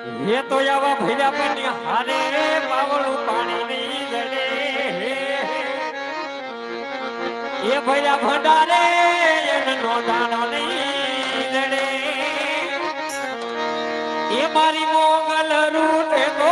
એ તો આવા ભૈયા બની હારે પાવળું પાણી નહીં જડે એ ભૈયા ભંડારે એને નો દાણો નહીં જડે એ મારી મોગલ રૂટ તો